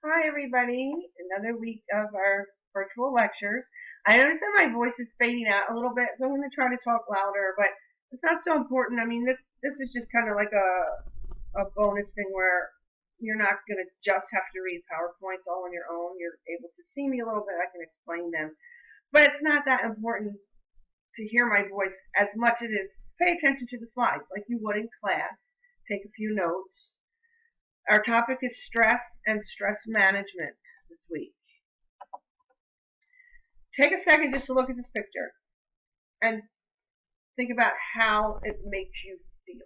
Hi everybody, another week of our virtual lectures. I notice that my voice is fading out a little bit, so I'm going to try to talk louder, but it's not so important. I mean, this is just kind of like a bonus thing where you're not going to just have to read PowerPoints all on your own. You're able to see me a little bit. I can explain them. But it's not that important to hear my voice as much as it is pay attention to the slides like you would in class. Take a few notes. Our topic is stress and stress management this week. Take a second just to look at this picture and think about how it makes you feel.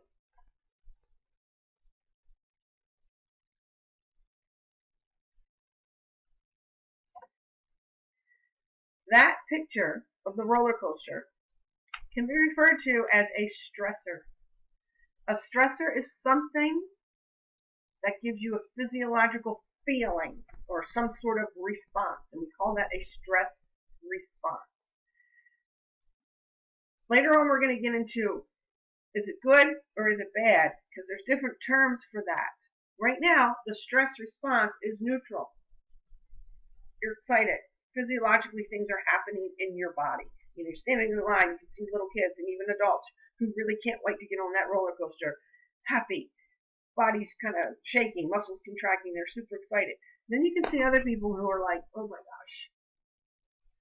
That picture of the roller coaster can be referred to as a stressor. A stressor is something that gives you a physiological feeling or some sort of response, and we call that a stress response. Later on, we're going to get into, is it good or is it bad? Because there's different terms for that. Right now, the stress response is neutral. You're excited. Physiologically, things are happening in your body. You're standing in the line, you can see little kids and even adults who really can't wait to get on that roller coaster. Happy. Body's kind of shaking, muscles contracting, they're super excited. Then you can see other people who are like, oh my gosh,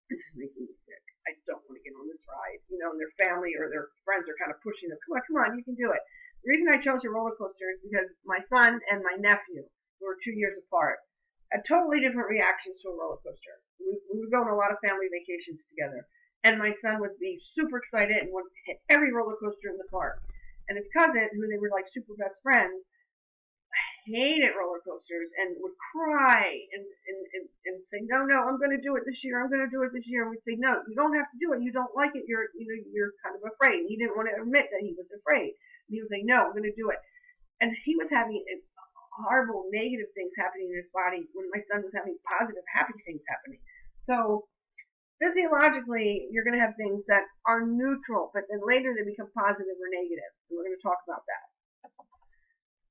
this is making me sick. I don't want to get on this ride. And their family or their friends are kind of pushing them, come on, you can do it. The reason I chose a roller coaster is because my son and my nephew, who are 2 years apart, had totally different reactions to a roller coaster. We would go on a lot of family vacations together, and my son would be super excited and would hit every roller coaster in the park. And his cousin, who they were like super best friends, hated roller coasters and would cry and say, no, I'm going to do it this year. I'm going to do it this year. And we'd say, no, you don't have to do it. You don't like it. You're kind of afraid. He didn't want to admit that he was afraid. And he would say, no, I'm going to do it. And he was having horrible negative things happening in his body when my son was having positive, happy things happening. So physiologically, you're going to have things that are neutral, but then later they become positive or negative. And we're going to talk about that.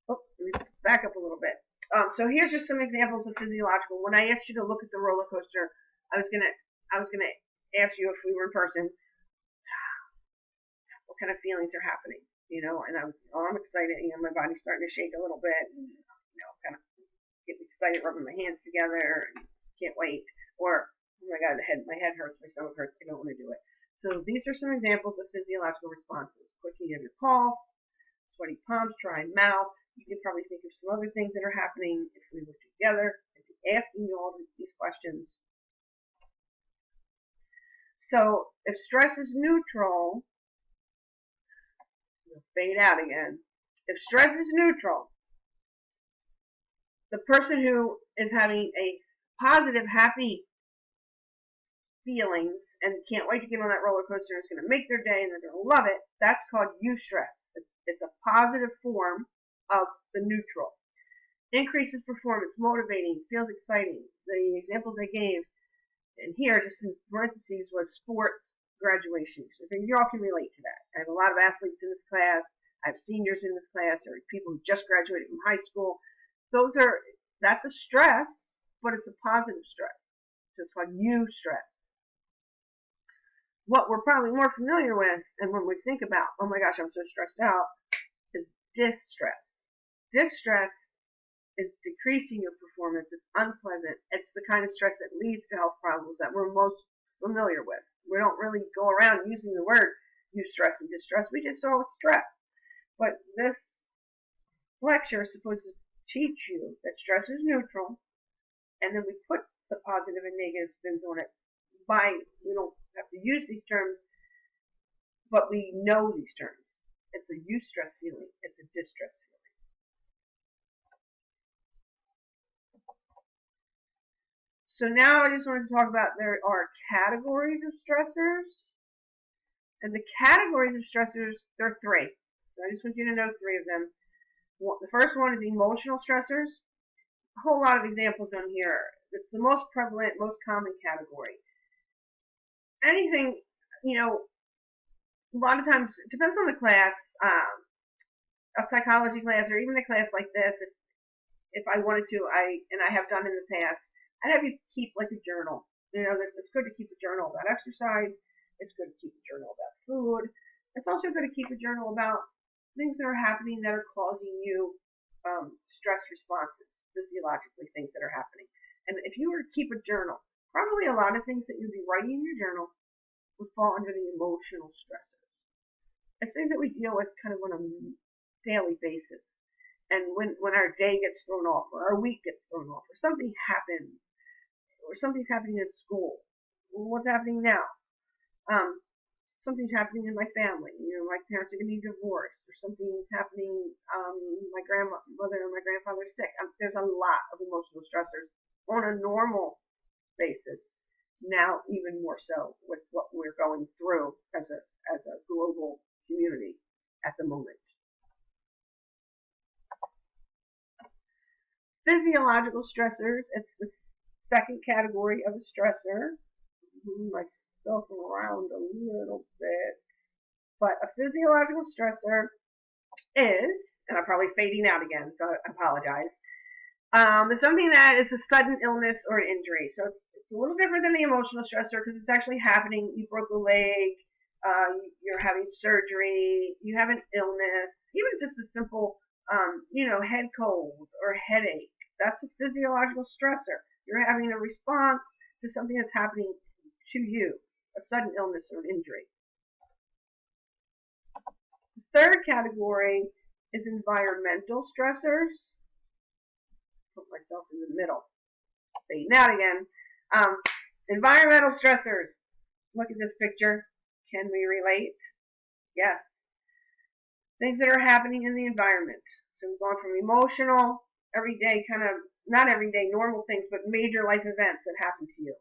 Oh, let me back up a little bit. So here's just some examples of physiological. When I asked you to look at the roller coaster, I was gonna ask you if we were in person, what kind of feelings are happening, And I'm excited. My body's starting to shake a little bit, and kind of getting excited, rubbing my hands together, and can't wait. Or oh my God, my head hurts, my stomach hurts, I don't want to do it. So these are some examples of physiological responses: quickening of your pulse, sweaty palms, dry mouth. You can probably think of some other things that are happening if we were together. I'd be asking you all these questions. So if stress is neutral, it'll fade out again. If stress is neutral, the person who is having a positive, happy feelings and can't wait to get on that roller coaster, is going to make their day and they're going to love it, that's called eustress. It's a positive form of the neutral. Increases performance, motivating, feels exciting. The examples I gave in here, just in parentheses, was sports graduation. So you all can relate to that. I have a lot of athletes in this class. I have seniors in this class, or people who just graduated from high school. That's a stress, but it's a positive stress. So it's called eustress. What we're probably more familiar with, and when we think about, oh my gosh, I'm so stressed out, is distress. Distress is decreasing your performance. It's unpleasant. It's the kind of stress that leads to health problems that we're most familiar with. We don't really go around using the word eustress and distress. We just saw stress. But this lecture is supposed to teach you that stress is neutral, and then we put the positive and negative spins on it. We don't have to use these terms, but we know these terms. It's a eustress feeling. It's a distress feeling. So now I just wanted to talk about there are categories of stressors. And the categories of stressors, there are three. So I just want you to know three of them. The first one is emotional stressors. A whole lot of examples on here. It's the most prevalent, most common category. Anything, a lot of times, it depends on the class, a psychology class or even a class like this, if I wanted to, I have done in the past, I'd have you keep like a journal. You know, it's good to keep a journal about exercise. It's good to keep a journal about food. It's also good to keep a journal about things that are happening that are causing you stress responses, physiologically things that are happening. And if you were to keep a journal, probably a lot of things that you'd be writing in your journal would fall under the emotional stressors. It's things that we deal with kind of on a daily basis. And when our day gets thrown off, or our week gets thrown off, or something happens, or something's happening at school, what's happening now? Something's happening in my family. You know, my parents are getting divorced, or something's happening. My grandmother and my grandfather are sick. There's a lot of emotional stressors on a normal basis. Now, even more so with what we're going through as a global community at the moment. Physiological stressors. It's the second category of a stressor. Move myself around a little bit. But a physiological stressor is, and I'm probably fading out again, so I apologize. It's something that is a sudden illness or an injury. So it's a little different than the emotional stressor because it's actually happening. You broke a leg, you're having surgery, you have an illness, even just a simple, head cold or headache. That's a physiological stressor. You're having a response to something that's happening to you, a sudden illness or an injury. The third category is environmental stressors. Put myself in the middle. Fading out again. Environmental stressors. Look at this picture. Can we relate? Yes. Things that are happening in the environment. So we've gone from emotional, everyday kind of, not everyday normal things, but major life events that happen to you.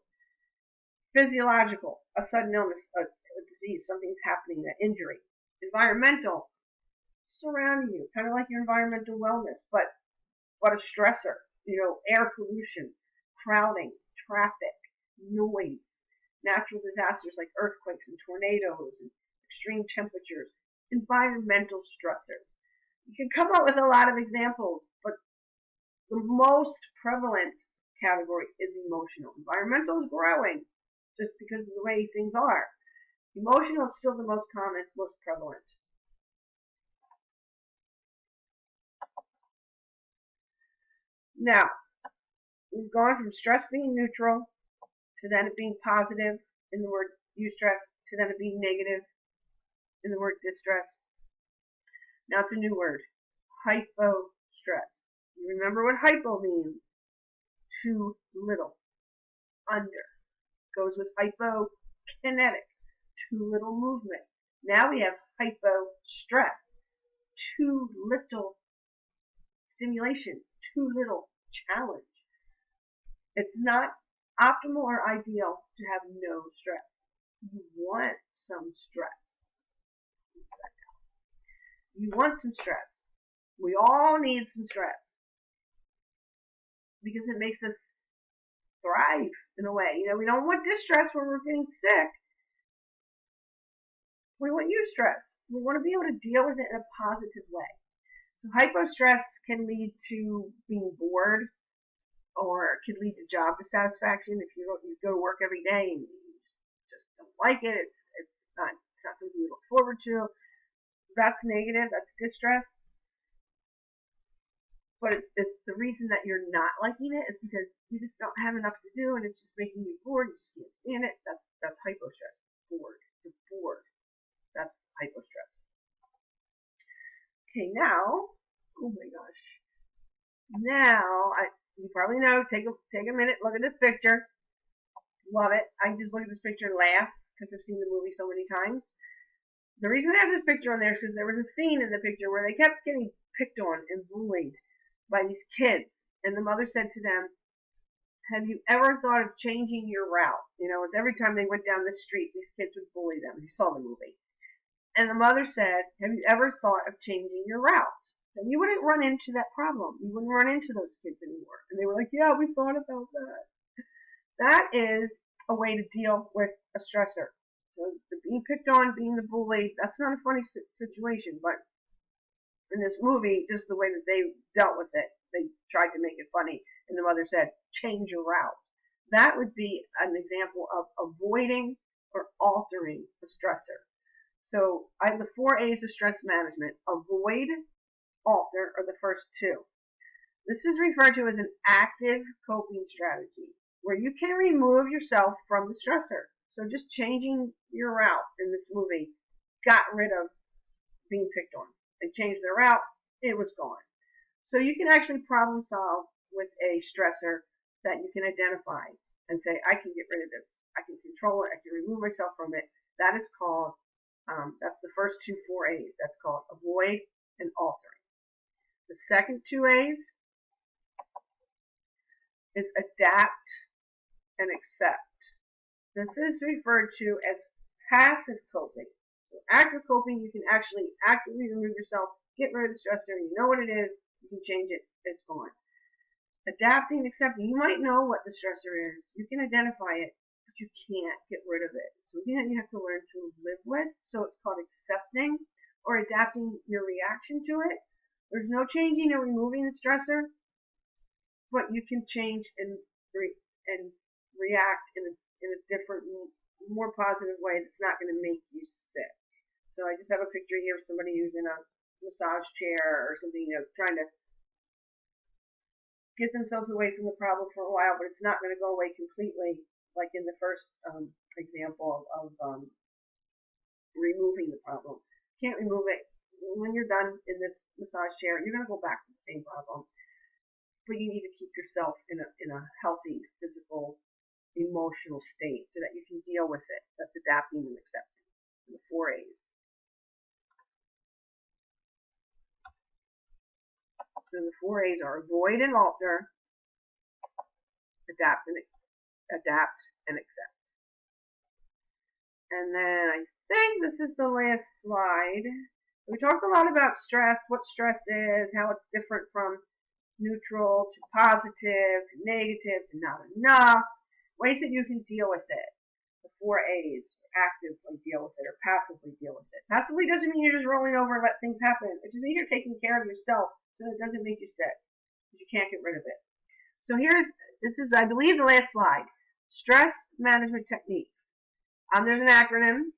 Physiological, a sudden illness, a disease, something's happening, an injury. Environmental, surrounding you, kind of like your environmental wellness, but a stressor. Air pollution, crowding, traffic, noise, natural disasters like earthquakes and tornadoes and extreme temperatures, environmental stressors. You can come up with a lot of examples, but the most prevalent category is emotional. Environmental is growing just because of the way things are. Emotional is still the most common, most prevalent. Now, we've gone from stress being neutral to then it being positive in the word eustress to then it being negative in the word distress. Now it's a new word, hypostress. You remember what hypo means? Too little, under. Goes with hypokinetic, too little movement. Now we have hypostress, too little stimulation, too little challenge. It's not optimal or ideal to have no stress. You want some stress. You want some stress. We all need some stress because it makes us thrive in a way. We don't want distress when we're getting sick. We want eustress. We want to be able to deal with it in a positive way. So hypostress can lead to being bored, or it can lead to job dissatisfaction if you go to work every day and you just don't like it. It's not something you look forward to. That's negative. That's distress. But it's the reason that you're not liking it is because you just don't have enough to do and it's just making you bored. You just can't stand it. That's hypostress. Bored. You're bored. That's hypostress. Okay, now, oh my gosh. Now, you probably know, take a minute, look at this picture. Love it. I just look at this picture and laugh because I've seen the movie so many times. The reason I have this picture on there is because there was a scene in the picture where they kept getting picked on and bullied by these kids. And the mother said to them, have you ever thought of changing your route? It's every time they went down the street, these kids would bully them. You saw the movie. And the mother said, have you ever thought of changing your route? And you wouldn't run into that problem. You wouldn't run into those kids anymore. And they were like, yeah, we thought about that. That is a way to deal with a stressor. So being picked on, being the bully, that's not a funny situation. But in this movie, just the way that they dealt with it they tried to make it funny, and the mother said, change your route. That would be an example of avoiding or altering a stressor. So I have the 4 A's of stress management. Avoid, alter are the first two. This is referred to as an active coping strategy, where you can remove yourself from the stressor. So just changing your route in this movie got rid of being picked on. They changed their route, it was gone. So you can actually problem solve with a stressor that you can identify and say, I can get rid of this. I can control it. I can remove myself from it. That is called, that's the first 4 A's. That's called avoid and altering. The second 2 A's is adapt and accept. This is referred to as passive coping. So active coping, you can actually actively remove yourself, get rid of the stressor, you know what it is, you can change it, it's gone. Adapting, accepting, you might know what the stressor is, you can identify it, but you can't get rid of it. So again, you have to learn to live with, so it's called accepting or adapting your reaction to it. There's no changing or removing the stressor, but you can change and react in a different, more positive way that's not going to make you sick. So I just have a picture here of somebody using a massage chair or something, trying to get themselves away from the problem for a while, but it's not going to go away completely, like in the first example of removing the problem. Can't remove it. When you're done in this massage chair, you're going to go back to the same problem. But you need to keep yourself in a healthy physical, emotional state so that you can deal with it. That's adapting and accepting. The 4 A's. So the 4 A's are avoid and alter, adapt and accept. And then I think this is the last slide. We talked a lot about stress, what stress is, how it's different from neutral to positive to negative to not enough, ways that you can deal with it. The 4 A's, actively deal with it or passively deal with it. Passively doesn't mean you're just rolling over and let things happen. It just means you're taking care of yourself so it doesn't make you sick, because you can't get rid of it. So this is, I believe, the last slide. Stress management techniques. There's an acronym.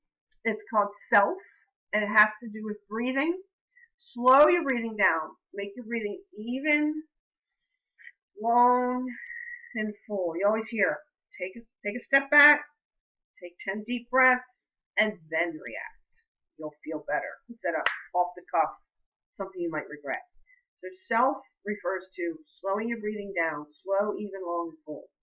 It's called SELF, and it has to do with breathing. Slow your breathing down. Make your breathing even, long, and full. You always hear, take a step back, take 10 deep breaths, and then react. You'll feel better instead of off the cuff, something you might regret. So SELF refers to slowing your breathing down, slow, even, long, and full.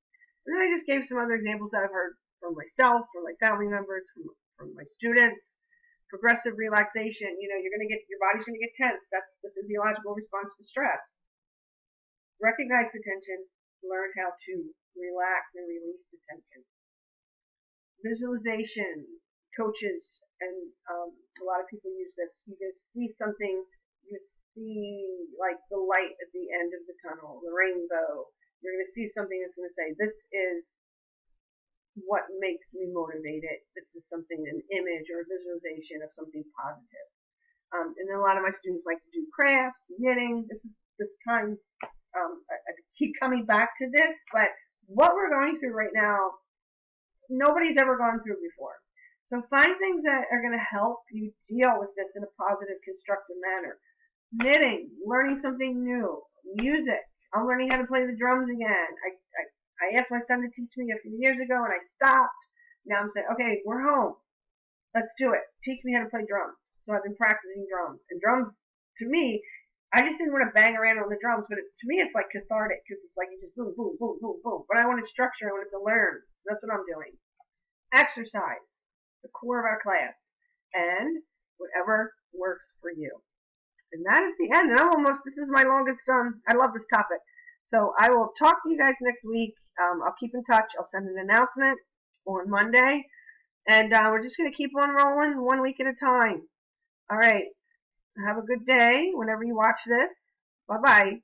And then I just gave some other examples that I've heard from myself, from my family members, from my students. Progressive relaxation, your body's going to get tense. That's the physiological response to stress. Recognize the tension, learn how to relax and release the tension. Visualization, coaches, and a lot of people use this. You just see something, you see like the light at the end of the tunnel, the rainbow. You're going to see something that's going to say, this is what makes me motivated. This is something, an image or a visualization of something positive. And then a lot of my students like to do crafts, knitting. This time, I keep coming back to this, but what we're going through right now, nobody's ever gone through before. So find things that are going to help you deal with this in a positive, constructive manner. Knitting, learning something new, music. I'm learning how to play the drums again. I asked my son to teach me a few years ago, and I stopped. Now I'm saying, okay, we're home. Let's do it. Teach me how to play drums. So I've been practicing drums. And drums, to me, I just didn't want to bang around on the drums, but to me it's like cathartic, because it's like you just boom, boom, boom, boom, boom. But I wanted structure. I wanted to learn. So that's what I'm doing. Exercise, the core of our class, and whatever works for you. And that is the end. And this is my longest, I love this topic. So I will talk to you guys next week. I'll keep in touch. I'll send an announcement on Monday. And we're just going to keep on rolling 1 week at a time. All right. Have a good day whenever you watch this. Bye-bye.